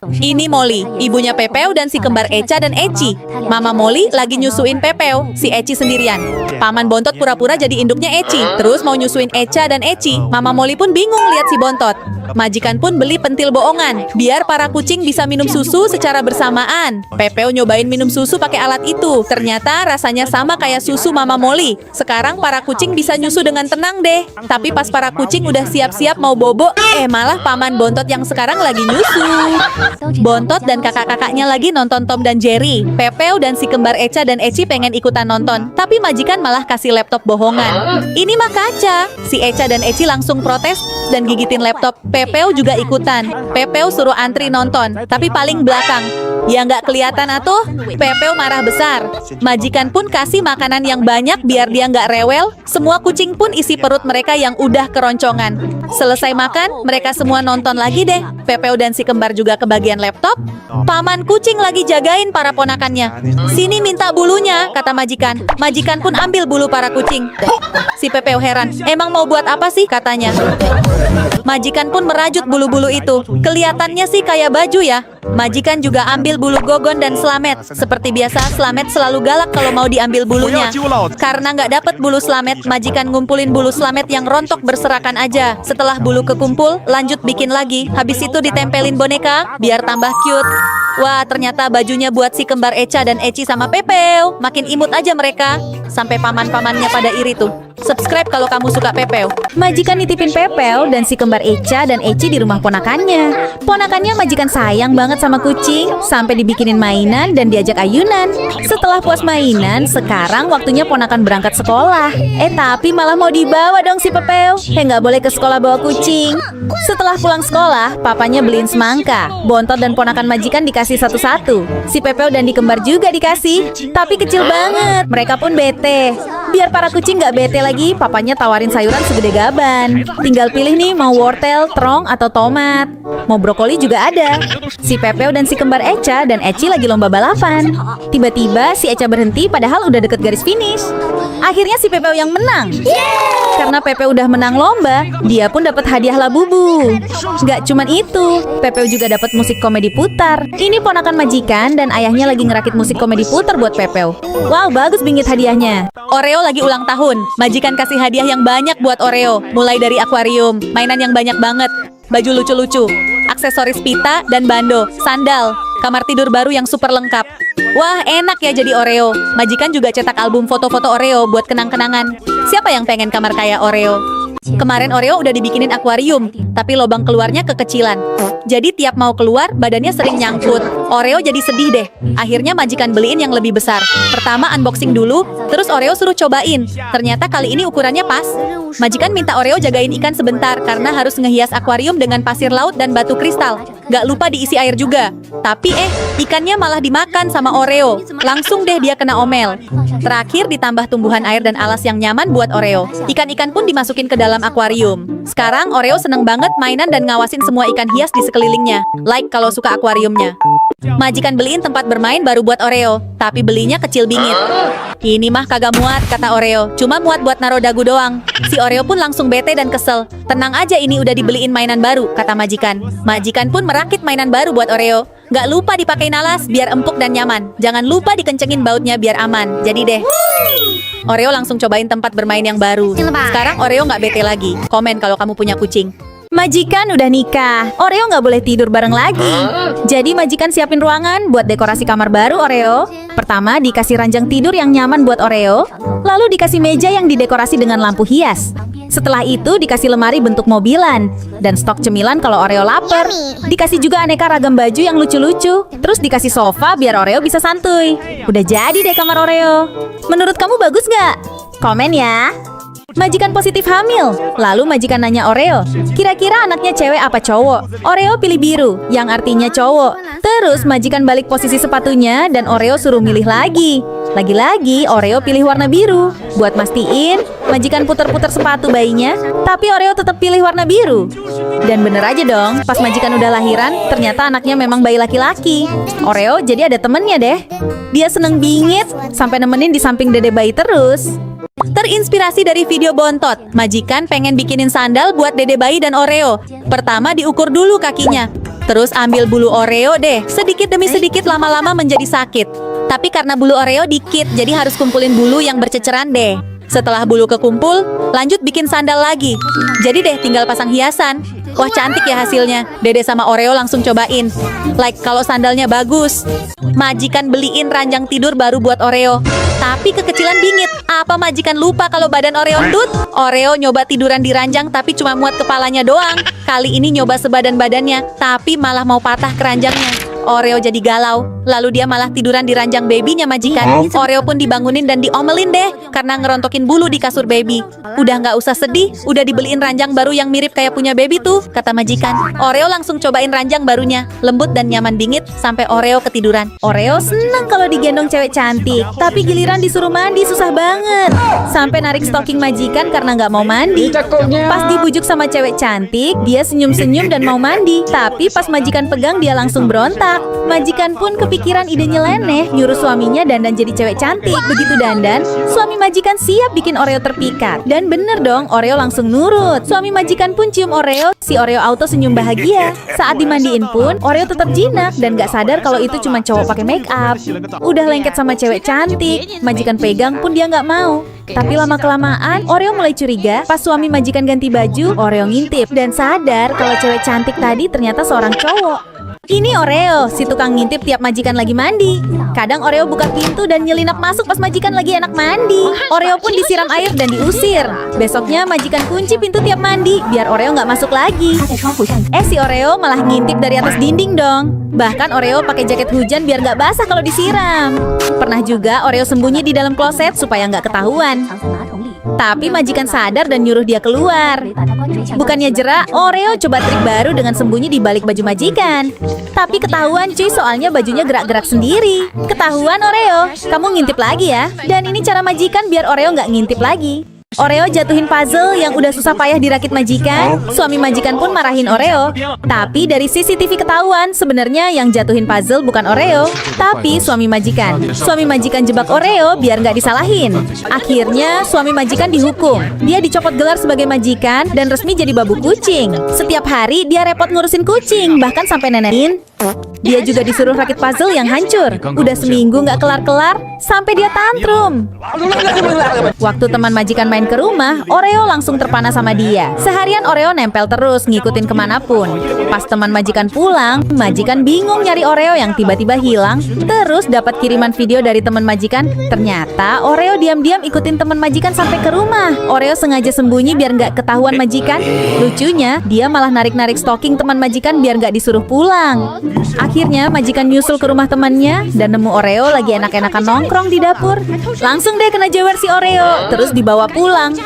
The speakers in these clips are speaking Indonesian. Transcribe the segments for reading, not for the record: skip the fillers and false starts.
Ini Molly, ibunya Pepeo dan si kembar Echa dan Eci. Mama Molly lagi nyusuin Pepeo, si Eci sendirian. Paman Bontot pura-pura jadi induknya Eci, terus mau nyusuin Echa dan Eci. Mama Molly pun bingung lihat si Bontot. Majikan pun beli pentil bohongan, biar para kucing bisa minum susu secara bersamaan. Pepeo nyobain minum susu pakai alat itu. Ternyata rasanya sama kayak susu Mama Molly. Sekarang para kucing bisa nyusu dengan tenang deh. Tapi pas para kucing udah siap-siap mau bobo, malah Paman Bontot yang sekarang lagi nyusu. Bontot dan kakak-kakaknya lagi nonton Tom dan Jerry. Pepeo dan si kembar Echa dan Eci pengen ikutan nonton, tapi majikan malah kasih laptop bohongan. Ini mah kaca. Si Echa dan Eci langsung protes dan gigitin laptop. Pepeo juga ikutan. Pepeo suruh antri nonton, tapi paling belakang. Ya nggak kelihatan atuh. Pepeo marah besar. Majikan pun kasih makanan yang banyak biar dia nggak rewel. Semua kucing pun isi perut mereka yang udah keroncongan. Selesai makan, mereka semua nonton lagi deh. Pepeo dan si kembar juga kebagian laptop. Paman kucing lagi jagain para ponakannya. Sini minta bulunya, kata majikan. Majikan pun ambil bulu para kucing. Si Pepeo heran, emang mau buat apa sih, katanya. Majikan pun merajut bulu-bulu itu. Kelihatannya sih kayak baju ya. Majikan juga ambil bulu Gogon dan Slamet. Seperti biasa, Slamet selalu galak kalau mau diambil bulunya. Karena nggak dapet bulu Slamet, majikan ngumpulin bulu Slamet yang rontok berserakan aja. Setelah bulu kekumpul, lanjut bikin lagi. Habis itu ditempelin boneka, biar tambah cute. Wah, ternyata bajunya buat si kembar Echa dan Eci sama Pepeo. Makin imut aja mereka. Sampai paman-pamannya pada iri tuh. Subscribe kalau kamu suka Pepeo. Majikan nitipin Pepeo dan si kembar Echa dan Eci di rumah ponakannya. Ponakannya majikan sayang banget sama kucing, sampai dibikinin mainan dan diajak ayunan. Setelah puas mainan, sekarang waktunya ponakan berangkat sekolah. Tapi malah mau dibawa dong si Pepeo. Nggak boleh ke sekolah bawa kucing. Setelah pulang sekolah, papanya beliin semangka. Bontot dan ponakan majikan dikasih satu-satu. Si Pepeo dan di kembar juga dikasih, tapi kecil banget. Mereka pun bete. Biar para kucing nggak bete lagi, papanya tawarin sayuran segede gaban. Tinggal pilih nih mau wortel, terong, atau tomat. Mau brokoli juga ada. Si Pepeo dan si kembar Echa dan Eci lagi lomba balapan. Tiba-tiba si Echa berhenti padahal udah deket garis finish. Akhirnya si Pepeo yang menang. Karena Pepeo udah menang lomba, dia pun dapat hadiah labubu. Nggak cuman itu, Pepeo juga dapat musik komedi putar. Ini ponakan majikan dan ayahnya lagi ngerakit musik komedi putar buat Pepeo. Wow, bagus bingit hadiahnya. Oreo lagi ulang tahun. Majikan kasih hadiah yang banyak buat Oreo. Mulai dari akuarium, mainan yang banyak banget, baju lucu-lucu, aksesoris pita dan bando, sandal, kamar tidur baru yang super lengkap. Wah, enak ya jadi Oreo. Majikan juga cetak album foto-foto Oreo buat kenang-kenangan. Siapa yang pengen kamar kayak Oreo? Kemarin Oreo udah dibikinin akuarium, tapi lubang keluarnya kekecilan. Jadi tiap mau keluar, badannya sering nyangkut. Oreo jadi sedih deh. Akhirnya majikan beliin yang lebih besar. Pertama unboxing dulu, terus Oreo suruh cobain. Ternyata kali ini ukurannya pas. Majikan minta Oreo jagain ikan sebentar, karena harus ngehias akuarium dengan pasir laut dan batu kristal. Gak lupa diisi air juga. Tapi ikannya malah dimakan sama Oreo. Langsung deh dia kena omel. Terakhir ditambah tumbuhan air dan alas yang nyaman buat Oreo. Ikan-ikan pun dimasukin ke dalam akuarium. Sekarang Oreo seneng banget mainan dan ngawasin semua ikan hias di sekelilingnya. Like kalau suka akuariumnya. Majikan beliin tempat bermain baru buat Oreo, tapi belinya kecil bingit. Ini mah kagak muat, kata Oreo. Cuma muat buat naro dagu doang. Si Oreo pun langsung bete dan kesel. Tenang aja, ini udah dibeliin mainan baru, kata majikan. Majikan pun merakit mainan baru buat Oreo. Gak lupa dipakein alas biar empuk dan nyaman. Jangan lupa dikencengin bautnya biar aman. Jadi deh. Oreo langsung cobain tempat bermain yang baru. Sekarang Oreo nggak bete lagi. Komen kalau kamu punya kucing. Majikan udah nikah, Oreo nggak boleh tidur bareng lagi. Jadi majikan siapin ruangan buat dekorasi kamar baru Oreo. Pertama dikasih ranjang tidur yang nyaman buat Oreo. Lalu dikasih meja yang didekorasi dengan lampu hias. Setelah itu dikasih lemari bentuk mobilan. Dan stok cemilan kalau Oreo lapar. Dikasih juga aneka ragam baju yang lucu-lucu. Terus dikasih sofa biar Oreo bisa santuy. Udah jadi deh kamar Oreo. Menurut kamu bagus nggak? Komen ya. Majikan positif hamil. Lalu majikan nanya Oreo, kira-kira anaknya cewek apa cowok? Oreo pilih biru, yang artinya cowok. Terus majikan balik posisi sepatunya dan Oreo suruh milih lagi. Lagi-lagi Oreo pilih warna biru. Buat mastiin, majikan puter-puter sepatu bayinya, tapi Oreo tetap pilih warna biru. Dan bener aja dong, pas majikan udah lahiran, ternyata anaknya memang bayi laki-laki. Oreo jadi ada temennya deh. Dia seneng bingit, sampai nemenin di samping dede bayi terus. Terinspirasi dari video Bontot, majikan pengen bikinin sandal buat dede bayi dan Oreo. Pertama diukur dulu kakinya. Terus ambil bulu Oreo deh. Sedikit demi sedikit lama-lama menjadi sakit. Tapi karena bulu Oreo dikit, jadi harus kumpulin bulu yang berceceran deh. Setelah bulu kekumpul, lanjut bikin sandal lagi. Jadi deh tinggal pasang hiasan. Wah cantik ya hasilnya. Dede sama Oreo langsung cobain. Like kalau sandalnya bagus. Majikan beliin ranjang tidur baru buat Oreo. Tapi kekecilan bingit. Apa majikan lupa kalau badan Oreo endut? Oreo nyoba tiduran di ranjang tapi cuma muat kepalanya doang. Kali ini nyoba sebadan badannya, tapi malah mau patah keranjangnya. Oreo jadi galau, lalu dia malah tiduran di ranjang babynya majikan. Oreo pun dibangunin dan diomelin deh, karena ngerontokin bulu di kasur baby. Udah nggak usah sedih, udah dibeliin ranjang baru yang mirip kayak punya baby tuh, kata majikan. Oreo langsung cobain ranjang barunya, lembut dan nyaman bingit, sampai Oreo ketiduran. Oreo seneng kalau digendong cewek cantik, tapi giliran disuruh mandi susah banget. Sampai narik stocking majikan karena nggak mau mandi. Pas dibujuk sama cewek cantik, dia senyum-senyum dan mau mandi. Tapi pas majikan pegang, dia langsung berontak. Majikan pun kepikiran ide nyeleneh, nyuruh suaminya dandan jadi cewek cantik. Begitu dandan, suami majikan siap bikin Oreo terpikat. Dan bener dong, Oreo langsung nurut. Suami majikan pun cium Oreo, si Oreo auto senyum bahagia. Saat dimandiin pun, Oreo tetap jinak dan gak sadar kalau itu cuma cowok pakai make up. Udah lengket sama cewek cantik, majikan pegang pun dia nggak mau. Tapi lama-kelamaan, Oreo mulai curiga. Pas suami majikan ganti baju, Oreo ngintip dan sadar kalau cewek cantik tadi ternyata seorang cowok. Ini Oreo, si tukang ngintip tiap majikan lagi mandi. Kadang Oreo buka pintu dan nyelinap masuk pas majikan lagi enak mandi. Oreo pun disiram air dan diusir. Besoknya majikan kunci pintu tiap mandi, biar Oreo nggak masuk lagi. Si Oreo malah ngintip dari atas dinding dong. Bahkan Oreo pakai jaket hujan biar nggak basah kalau disiram. Pernah juga Oreo sembunyi di dalam kloset supaya nggak ketahuan. Tapi majikan sadar dan nyuruh dia keluar. Bukannya jerak, Oreo coba trik baru dengan sembunyi di balik baju majikan. Tapi ketahuan cuy, soalnya bajunya gerak-gerak sendiri. Ketahuan Oreo, kamu ngintip lagi ya. Dan ini cara majikan biar Oreo nggak ngintip lagi. Oreo jatuhin puzzle yang udah susah payah dirakit majikan. Suami majikan pun marahin Oreo. Tapi dari CCTV ketahuan sebenarnya yang jatuhin puzzle bukan Oreo, tapi suami majikan. Suami majikan jebak Oreo biar nggak disalahin. Akhirnya suami majikan dihukum. Dia dicopot gelar sebagai majikan dan resmi jadi babu kucing. Setiap hari dia repot ngurusin kucing, bahkan sampai nenenin. Dia juga disuruh rakit puzzle yang hancur. Udah seminggu nggak kelar-kelar, sampai dia tantrum. Waktu teman majikan main ke rumah, Oreo langsung terpana sama dia. Seharian Oreo nempel terus, ngikutin kemanapun. Pas teman majikan pulang, majikan bingung nyari Oreo yang tiba-tiba hilang. Terus dapat kiriman video dari teman majikan. Ternyata Oreo diam-diam ikutin teman majikan sampai ke rumah. Oreo sengaja sembunyi biar nggak ketahuan majikan. Lucunya, dia malah narik-narik stocking teman majikan biar nggak disuruh pulang. Akhirnya majikan nyusul ke rumah temannya dan nemu Oreo lagi enak-enakan nongkrong di dapur. Langsung deh kena jewer si Oreo, terus dibawa pulang.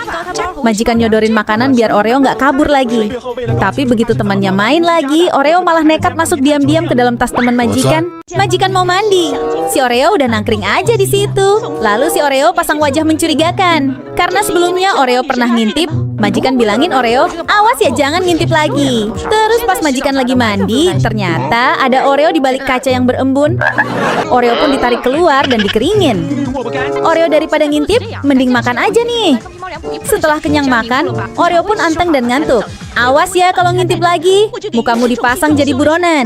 Majikan nyodorin makanan biar Oreo nggak kabur lagi. Tapi begitu temannya main lagi, Oreo malah nekat masuk diam-diam ke dalam tas teman majikan. Majikan mau mandi, si Oreo udah nangkring aja di situ. Lalu si Oreo pasang wajah mencurigakan. Karena sebelumnya Oreo pernah ngintip, majikan bilangin Oreo, awas ya jangan ngintip lagi. Terus pas majikan lagi mandi, ternyata ada Oreo di balik kaca yang berembun. Oreo pun ditarik keluar dan dikeringin. Oreo daripada ngintip, mending makan aja nih. Setelah kenyang makan, Oreo pun anteng dan ngantuk. Awas ya kalau ngintip lagi, mukamu dipasang jadi buronan.